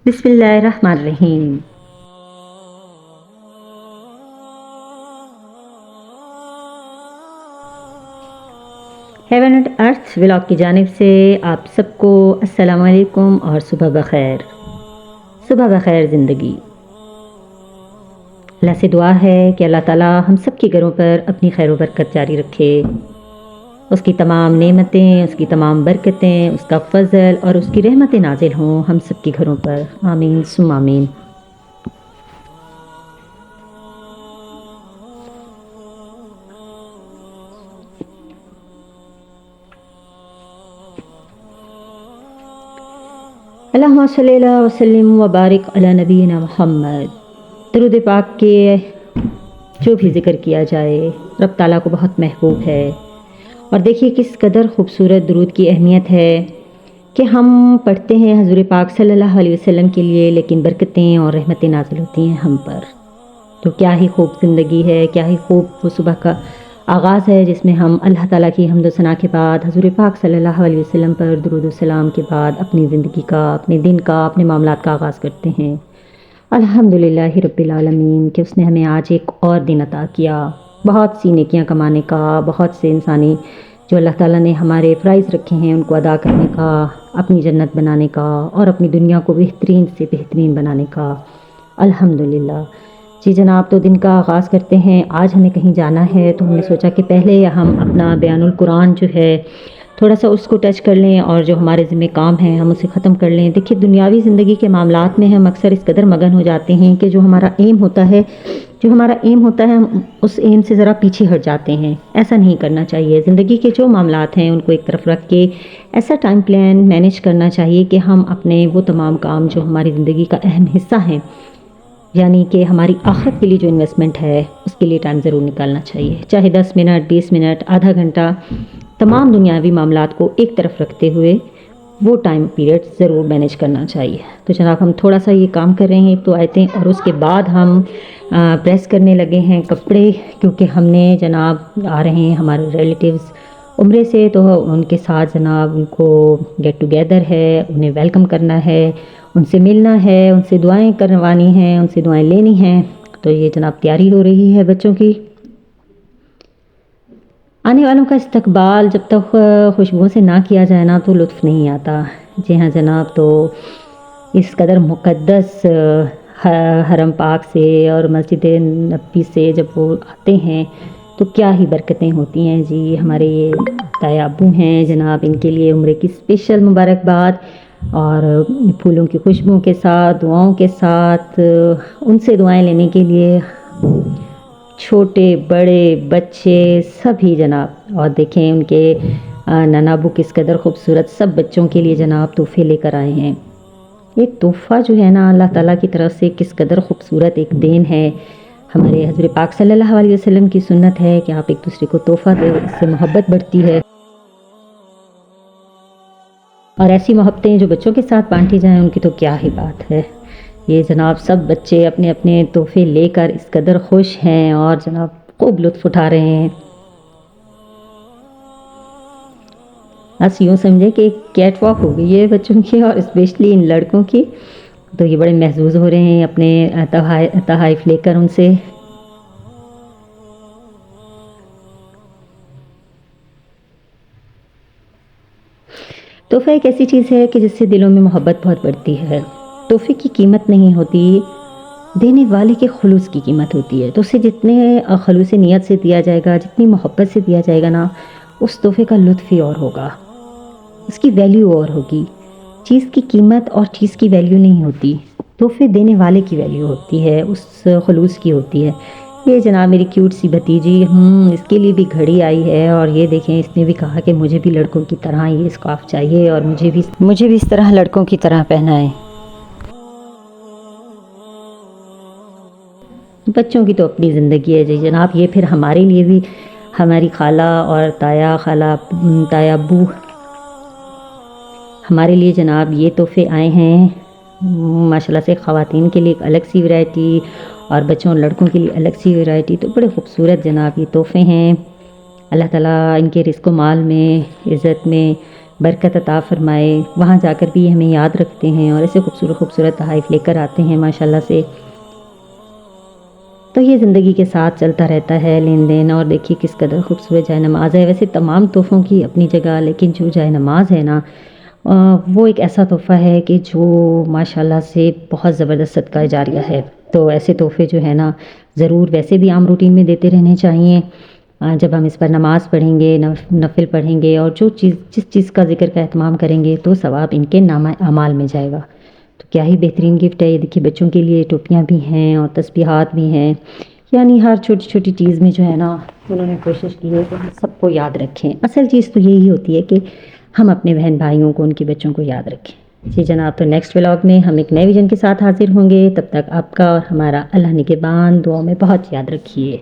بسم اللہ الرحمن الرحیم۔ ہیون اینڈ ارتھ ولاگ کی جانب سے آپ سب کو السلام علیکم اور صبح بخیر۔ صبح بخیر زندگی۔ اللہ سے دعا ہے کہ اللہ تعالیٰ ہم سب کے گھروں پر اپنی خیر و برکت جاری رکھے، اس کی تمام نعمتیں، اس کی تمام برکتیں، اس کا فضل اور اس کی رحمتیں نازل ہوں ہم سب کے گھروں پر، آمین ثم آمین۔ اللہم صلی اللہ وسلم وبارک علی نبینا محمد۔ درود پاک کے جو بھی ذکر کیا جائے رب تعالیٰ کو بہت محبوب ہے، اور دیکھیے کس قدر خوبصورت درود کی اہمیت ہے کہ ہم پڑھتے ہیں حضور پاک صلی اللہ علیہ وسلم کے لیے، لیکن برکتیں اور رحمتیں نازل ہوتی ہیں ہم پر۔ تو کیا ہی خوب زندگی ہے، کیا ہی خوب وہ صبح کا آغاز ہے جس میں ہم اللہ تعالیٰ کی حمد و ثنا کے بعد حضور پاک صلی اللہ علیہ وسلم پر درود و سلام کے بعد اپنی زندگی کا، اپنے دن کا، اپنے معاملات کا آغاز کرتے ہیں۔ الحمدللہ رب العالمین کہ اس نے ہمیں آج ایک اور دن عطا کیا، بہت سی نیکیاں کمانے کا، بہت سے انسانی جو اللہ تعالیٰ نے ہمارے فرائض رکھے ہیں ان کو ادا کرنے کا، اپنی جنت بنانے کا اور اپنی دنیا کو بہترین سے بہترین بنانے کا۔ الحمدللہ۔ جی جناب، تو دن کا آغاز کرتے ہیں۔ آج ہمیں کہیں جانا ہے تو ہم نے سوچا کہ پہلے ہم اپنا بیان القرآن جو ہے تھوڑا سا اس کو ٹچ کر لیں، اور جو ہمارے ذمہ کام ہیں ہم اسے ختم کر لیں۔ دیکھیے دنیاوی زندگی کے معاملات میں ہم اکثر اس قدر مگن ہو جاتے ہیں کہ جو ہمارا ایم ہوتا ہے ہم اس ایم سے ذرا پیچھے ہٹ جاتے ہیں۔ ایسا نہیں کرنا چاہیے۔ زندگی کے جو معاملات ہیں ان کو ایک طرف رکھ کے ایسا ٹائم پلان مینیج کرنا چاہیے کہ ہم اپنے وہ تمام کام جو ہماری زندگی کا اہم حصہ ہیں، یعنی کہ ہماری آخرت کے لیے جو انویسٹمنٹ ہے اس کے لیے ٹائم ضرور نکالنا چاہیے، چاہے 10 منٹ، 20 منٹ، آدھا گھنٹہ، تمام دنیاوی معاملات کو ایک طرف رکھتے ہوئے وہ ٹائم پیریڈ ضرور مینیج کرنا چاہیے۔ تو جناب ہم تھوڑا سا یہ کام کر رہے ہیں تو آیتیں، اور اس کے بعد ہم پریس کرنے لگے ہیں کپڑے، کیونکہ ہم نے جناب آ رہے ہیں ہمارے ریلیٹیوز عمرے سے، تو ان کے ساتھ جناب ان کو گیٹ ٹوگیدر ہے، انہیں ویلکم کرنا ہے، ان سے ملنا ہے، ان سے دعائیں کروانی ہیں، ان سے دعائیں لینی ہیں۔ تو یہ جناب تیاری ہو رہی ہے بچوں کی۔ آنے والوں کا استقبال جب تک خوشبوؤں سے نہ کیا جائے نا تو لطف نہیں آتا۔ جی ہاں جناب، تو اس قدر مقدس حرم پاک سے اور مسجد نبی سے جب وہ آتے ہیں تو کیا ہی برکتیں ہوتی ہیں۔ جی ہمارے یہ تایا ابو ہیں جناب، ان کے لیے عمرے کی اسپیشل مبارکباد، اور پھولوں کی خوشبوؤں کے ساتھ، دعاؤں کے ساتھ، ان سے دعائیں لینے کے لیے چھوٹے بڑے بچے سبھی جناب۔ اور دیکھیں ان کے نانا ابو کس قدر خوبصورت سب بچوں کے لیے جناب تحفے لے کر آئے ہیں۔ یہ تحفہ جو ہے نا اللہ تعالیٰ کی طرف سے کس قدر خوبصورت ایک دین ہے۔ ہمارے حضور پاک صلی اللہ علیہ وسلم کی سنت ہے کہ آپ ایک دوسرے کو تحفہ دیں، اس سے محبت بڑھتی ہے، اور ایسی محبتیں جو بچوں کے ساتھ بانٹی جائیں ان کی تو کیا ہی بات ہے۔ یہ جناب سب بچے اپنے اپنے تحفے لے کر اس قدر خوش ہیں اور جناب خوب لطف اٹھا رہے ہیں۔ بس یوں سمجھے کہ ایک کیٹ واک ہو گئی ہے بچوں کی، اور اسپیشلی ان لڑکوں کی، تو یہ بڑے محظوظ ہو رہے ہیں اپنے تحائف لے کر ان سے۔ تحفہ ایک ایسی چیز ہے کہ جس سے دلوں میں محبت بہت بڑھتی ہے۔ تحفے کی قیمت نہیں ہوتی، دینے والے کے خلوص کی قیمت ہوتی ہے۔ تو اسے جتنے خلوص نیت سے دیا جائے گا، جتنی محبت سے دیا جائے گا نا، اس تحفے کا لطف ہی اور ہوگا، اس کی ویلیو اور ہوگی۔ چیز کی قیمت اور چیز کی ویلیو نہیں ہوتی، تحفے دینے والے کی ویلیو ہوتی ہے، اس خلوص کی ہوتی ہے۔ یہ جناب میری کیوٹ سی بھتیجی، اس کے لیے بھی گھڑی آئی ہے، اور یہ دیکھیں اس نے بھی کہا کہ مجھے بھی لڑکوں کی طرح یہ اسکارف چاہیے، اور مجھے بھی اس طرح لڑکوں کی طرح پہنائیں۔ بچوں کی تو اپنی زندگی ہے جی جناب، یہ پھر ہمارے لیے بھی ہماری خالہ اور تایا ابو ہمارے لیے جناب یہ تحفے آئے ہیں ماشاءاللہ سے۔ خواتین کے لیے ایک الگ سی ورائٹی، اور بچوں اور لڑکوں کے لیے الگ سی ورائٹی، تو بڑے خوبصورت جناب یہ تحفے ہیں۔ اللہ تعالیٰ ان کے رزق و مال میں، عزت میں برکت عطا فرمائے، وہاں جا کر بھی ہمیں یاد رکھتے ہیں اور ایسے خوبصورت خوبصورت تحائف لے کر آتے ہیں ماشاءاللہ سے۔ تو یہ زندگی کے ساتھ چلتا رہتا ہے لین دین۔ اور دیکھیے کس قدر خوبصورت جائے نماز ہے، ویسے تمام تحفوں کی اپنی جگہ، لیکن جو جائے نماز ہے نا وہ ایک ایسا تحفہ ہے کہ جو ماشاءاللہ سے بہت زبردست صدقہ جاریہ ہے۔ تو ایسے تحفے جو ہے نا ضرور ویسے بھی عام روٹین میں دیتے رہنے چاہیے۔ جب ہم اس پر نماز پڑھیں گے، نفل پڑھیں گے اور جس چیز کا ذکر کا اہتمام کریں گے تو ثواب ان کے نامہ اعمال میں جائے گا۔ تو کیا ہی بہترین گفٹ ہے یہ، دیکھیے بچوں کے لیے ٹوپیاں بھی ہیں اور تسبیحات بھی ہیں، یعنی ہر چھوٹی چھوٹی چیز میں جو ہے نا انہوں نے کوشش کی ہے کہ ہم سب کو یاد رکھیں۔ اصل چیز تو یہی ہوتی ہے کہ ہم اپنے بہن بھائیوں کو، ان کے بچوں کو یاد رکھیں۔ جی جناب، تو نیکسٹ ولاگ میں ہم ایک نئے ویژن کے ساتھ حاضر ہوں گے، تب تک آپ کا اور ہمارا اللہ نگہبان، دعاؤں میں بہت یاد رکھیے۔